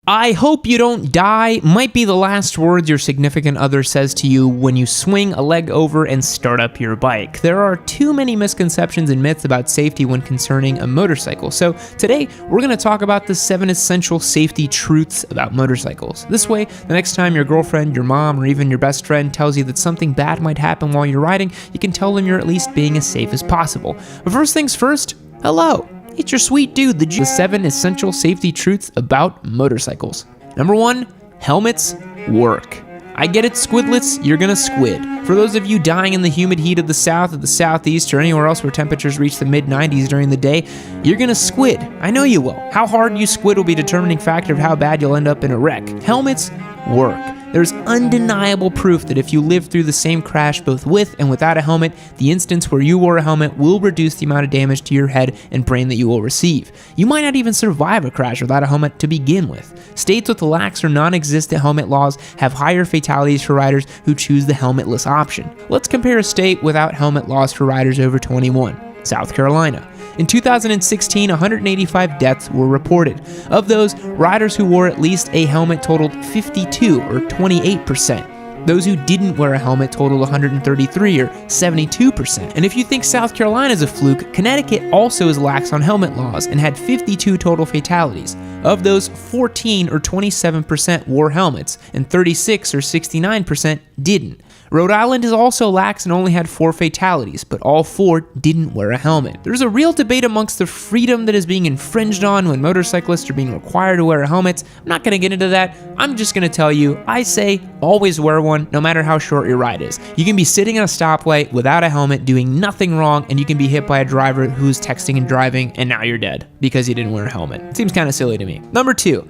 I hope you don't die might be the last words your significant other says to you when you swing a leg over and start up your bike. There are too many misconceptions and myths about safety when concerning a motorcycle. So today, we're going to talk about the 7 essential safety truths about motorcycles. This way, the next time your girlfriend, your mom, or even your best friend tells you that something bad might happen while you're riding, you can tell them you're at least being as safe as possible. But first things first, hello. It's your sweet dude, the 7 essential safety truths about motorcycles. Number 1, helmets work. I get it, squidlets, you're gonna squid. For those of you dying in the humid heat of the south or the southeast or anywhere else where temperatures reach the mid-90s during the day, you're gonna squid. I know you will. How hard you squid will be a determining factor of how bad you'll end up in a wreck. Helmets work. There's undeniable proof that if you live through the same crash both with and without a helmet, the instance where you wore a helmet will reduce the amount of damage to your head and brain that you will receive. You might not even survive a crash without a helmet to begin with. States with lax or non-existent helmet laws have higher fatalities for riders who choose the helmetless option. Let's compare a state without helmet laws for riders over 21. South Carolina. In 2016, 185 deaths were reported. Of those, riders who wore at least a helmet totaled 52, or 28%. Those who didn't wear a helmet totaled 133, or 72%. And if you think South Carolina is a fluke, Connecticut also is lax on helmet laws and had 52 total fatalities. Of those, 14, or 27%, wore helmets, and 36, or 69%, didn't. Rhode Island is also lax and only had 4 fatalities, but all 4 didn't wear a helmet. There's a real debate amongst the freedom that is being infringed on when motorcyclists are being required to wear helmets. I'm not going to get into that. I'm just going to tell you, I say always wear one, no matter how short your ride is. You can be sitting at a stoplight without a helmet, doing nothing wrong, and you can be hit by a driver who's texting and driving, and now you're dead because you didn't wear a helmet. Seems kind of silly to me. Number 2.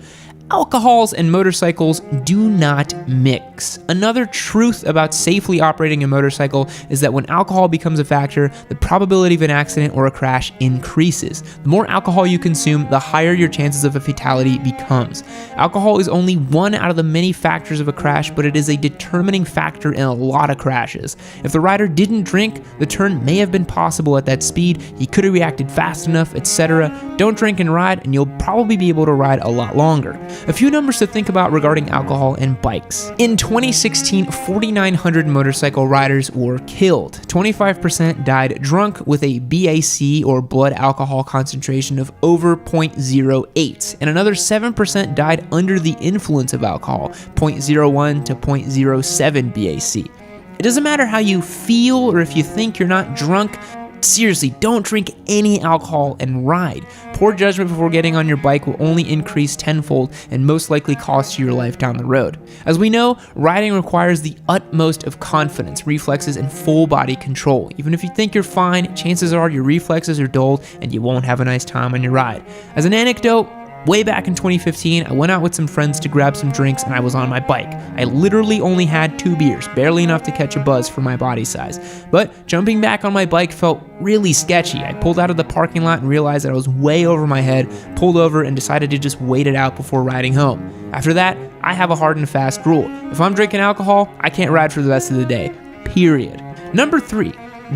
Alcohols and motorcycles do not mix. Another truth about safely operating a motorcycle is that when alcohol becomes a factor, the probability of an accident or a crash increases. The more alcohol you consume, the higher your chances of a fatality becomes. Alcohol is only one out of the many factors of a crash, but it is a determining factor in a lot of crashes. If the rider didn't drink, the turn may have been possible at that speed, he could have reacted fast enough, etc. Don't drink and ride, and you'll probably be able to ride a lot longer. A few numbers to think about regarding alcohol and bikes. In 2016, 4,900 motorcycle riders were killed. 25% died drunk with a BAC or blood alcohol concentration of over 0.08, and another 7% died under the influence of alcohol, 0.01 to 0.07 BAC. It doesn't matter how you feel or if you think you're not drunk. Seriously, don't drink any alcohol and ride. Poor judgment before getting on your bike will only increase tenfold and most likely cost you your life down the road. As we know, riding requires the utmost of confidence, reflexes, and full body control. Even if you think you're fine, chances are your reflexes are dulled and you won't have a nice time on your ride. As an anecdote, way back in 2015, I went out with some friends to grab some drinks and I was on my bike. I literally only had 2 beers, barely enough to catch a buzz for my body size. But jumping back on my bike felt really sketchy. I pulled out of the parking lot and realized that I was way over my head, pulled over, and decided to just wait it out before riding home. After that, I have a hard and fast rule. If I'm drinking alcohol, I can't ride for the rest of the day. Period. Number 3.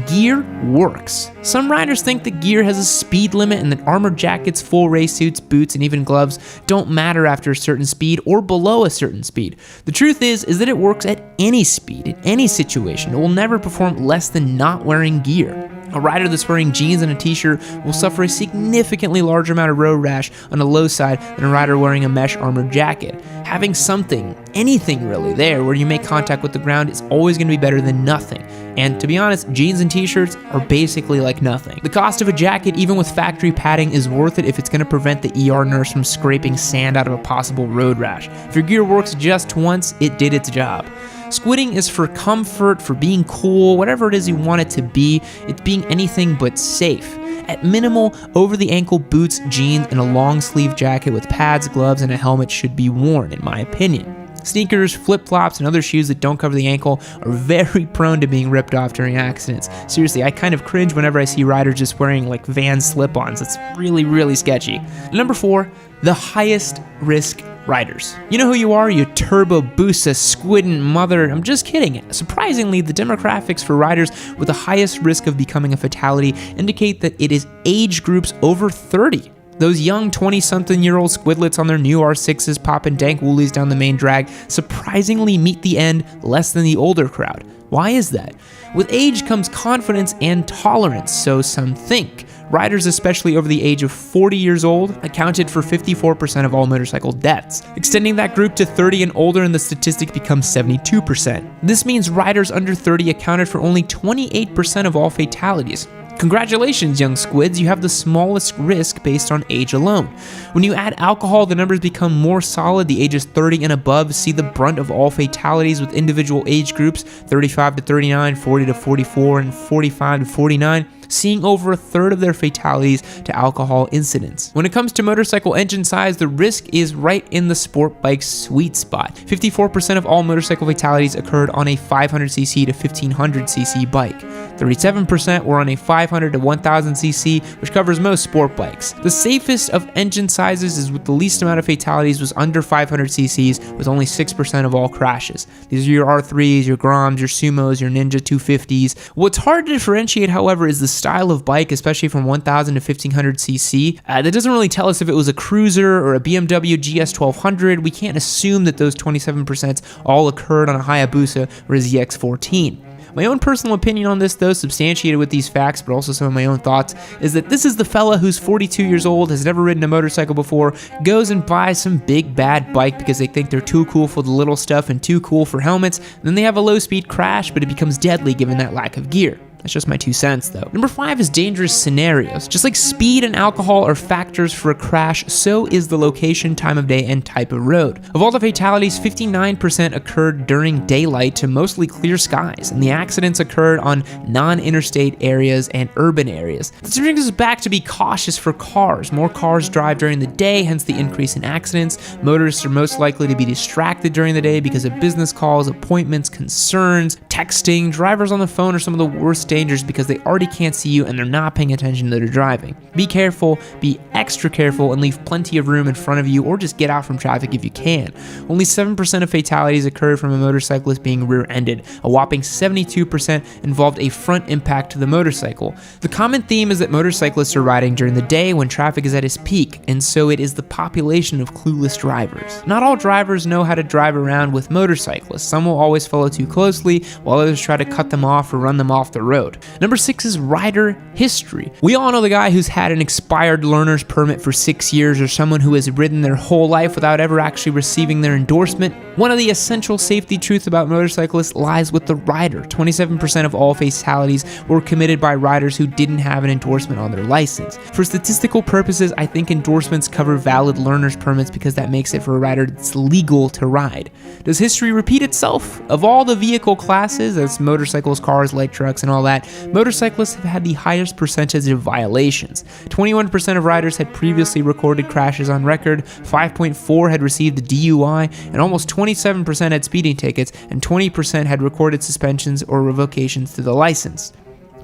Gear works. Some riders think that gear has a speed limit and that armored jackets, full race suits, boots, and even gloves don't matter after a certain speed or below a certain speed. The truth is that it works at any speed, in any situation. It will never perform less than not wearing gear. A rider that's wearing jeans and a t-shirt will suffer a significantly larger amount of road rash on the low side than a rider wearing a mesh armored jacket. Having something, anything really, there where you make contact with the ground is always going to be better than nothing. And to be honest, jeans and t-shirts are basically like nothing. The cost of a jacket, even with factory padding, is worth it if it's going to prevent the ER nurse from scraping sand out of a possible road rash. If your gear works just once, it did its job. Squidding is for comfort, for being cool, whatever it is you want it to be. It's being anything but safe. At minimal, over-the-ankle boots, jeans, and a long-sleeve jacket with pads, gloves, and a helmet should be worn, in my opinion. Sneakers, flip-flops, and other shoes that don't cover the ankle are very prone to being ripped off during accidents. Seriously, I kind of cringe whenever I see riders just wearing like Vans slip-ons. It's really, really sketchy. Number 4, the highest risk riders. You know who you are, you turbo boosa squidding mother. I'm just kidding. Surprisingly, the demographics for riders with the highest risk of becoming a fatality indicate that it is age groups over 30. Those young 20-something-year-old squidlets on their new R6s popping dank woolies down the main drag surprisingly meet the end less than the older crowd. Why is that? With age comes confidence and tolerance, so some think. Riders, especially over the age of 40 years old, accounted for 54% of all motorcycle deaths. Extending that group to 30 and older, and the statistic becomes 72%. This means riders under 30 accounted for only 28% of all fatalities. Congratulations, young squids, you have the smallest risk based on age alone. When you add alcohol, the numbers become more solid. The ages 30 and above see the brunt of all fatalities, with individual age groups 35 to 39, 40 to 44, and 45 to 49 seeing over a third of their fatalities to alcohol incidents. When it comes to motorcycle engine size, the risk is right in the sport bike sweet spot. 54% of all motorcycle fatalities occurred on a 500cc to 1500cc bike. 37% were on a 500 to 1000cc, which covers most sport bikes. The safest of engine sizes is with the least amount of fatalities was under 500cc's, with only 6% of all crashes. These are your R3s, your Groms, your Sumos, your Ninja 250s. What's hard to differentiate, however, is the style of bike, especially from 1000 to 1500cc. That doesn't really tell us if it was a cruiser or a BMW GS 1200. We can't assume that those 27% all occurred on a Hayabusa or a ZX14. My own personal opinion on this, though, substantiated with these facts, but also some of my own thoughts, is that this is the fella who's 42 years old, has never ridden a motorcycle before, goes and buys some big bad bike because they think they're too cool for the little stuff and too cool for helmets, and then they have a low-speed crash, but it becomes deadly given that lack of gear. That's just my 2 cents, though. Number 5 is dangerous scenarios. Just like speed and alcohol are factors for a crash, so is the location, time of day, and type of road. Of all the fatalities, 59% occurred during daylight to mostly clear skies, and the accidents occurred on non-interstate areas and urban areas. This brings us back to be cautious for cars. More cars drive during the day, hence the increase in accidents. Motorists are most likely to be distracted during the day because of business calls, appointments, concerns, texting. Drivers on the phone are some of the worst dangers because they already can't see you and they're not paying attention to their driving. Be careful, be extra careful, and leave plenty of room in front of you, or just get out from traffic if you can. Only 7% of fatalities occurred from a motorcyclist being rear-ended. A whopping 72% involved a front impact to the motorcycle. The common theme is that motorcyclists are riding during the day when traffic is at its peak, and so it is the population of clueless drivers. Not all drivers know how to drive around with motorcyclists. Some will always follow too closely, while others try to cut them off or run them off the road. Number 6 is rider history. We all know the guy who's had an expired learner's permit for 6 years, or someone who has ridden their whole life without ever actually receiving their endorsement. One of the essential safety truths about motorcyclists lies with the rider. 27% of all fatalities were committed by riders who didn't have an endorsement on their license. For statistical purposes, I think endorsements cover valid learner's permits because that makes it for a rider that's legal to ride. Does history repeat itself? Of all the vehicle classes, that's motorcycles, cars, light trucks, and all that, motorcyclists have had the highest percentage of violations. 21% of riders had previously recorded crashes on record, 5.4% had received a DUI, and almost 27% had speeding tickets, and 20% had recorded suspensions or revocations to the license.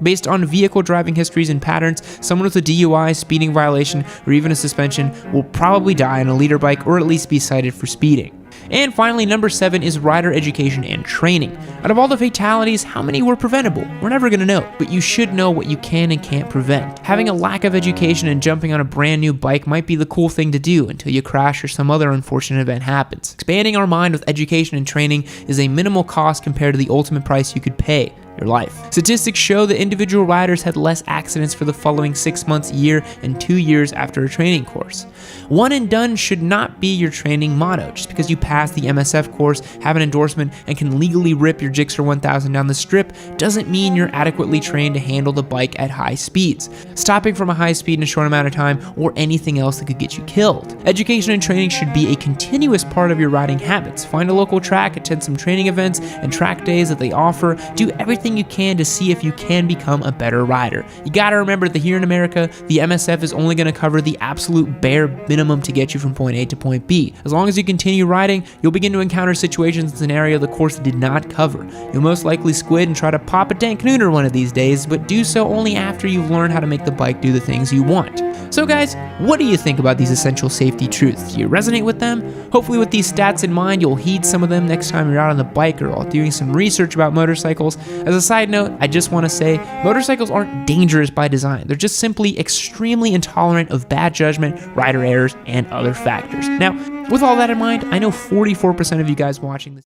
Based on vehicle driving histories and patterns, someone with a DUI, speeding violation, or even a suspension will probably die on a leader bike or at least be cited for speeding. And finally, number 7 is rider education and training. Out of all the fatalities, how many were preventable? We're never going to know, but you should know what you can and can't prevent. Having a lack of education and jumping on a brand new bike might be the cool thing to do until you crash or some other unfortunate event happens. Expanding our mind with education and training is a minimal cost compared to the ultimate price you could pay: your life. Statistics show that individual riders had less accidents for the following 6 months, year, and 2 years after a training course. One and done should not be your training motto. Just because you pass the MSF course, have an endorsement, and can legally rip your Gixxer 1000 down the strip doesn't mean you're adequately trained to handle the bike at high speeds, stopping from a high speed in a short amount of time, or anything else that could get you killed. Education and training should be a continuous part of your riding habits. Find a local track, attend some training events and track days that they offer. Do everything you can to see if you can become a better rider. You gotta remember that here in America, the MSF is only gonna cover the absolute bare minimum to get you from point A to point B. As long as you continue riding, you'll begin to encounter situations in an area the course did not cover. You'll most likely squid and try to pop a dank nooner one of these days, but do so only after you've learned how to make the bike do the things you want. So guys, what do you think about these essential safety truths? Do you resonate with them? Hopefully with these stats in mind, you'll heed some of them next time you're out on the bike or while doing some research about motorcycles. As a side note, I just want to say motorcycles aren't dangerous by design. They're just simply extremely intolerant of bad judgment, rider errors, and other factors. Now, with all that in mind, I know 44% of you guys watching this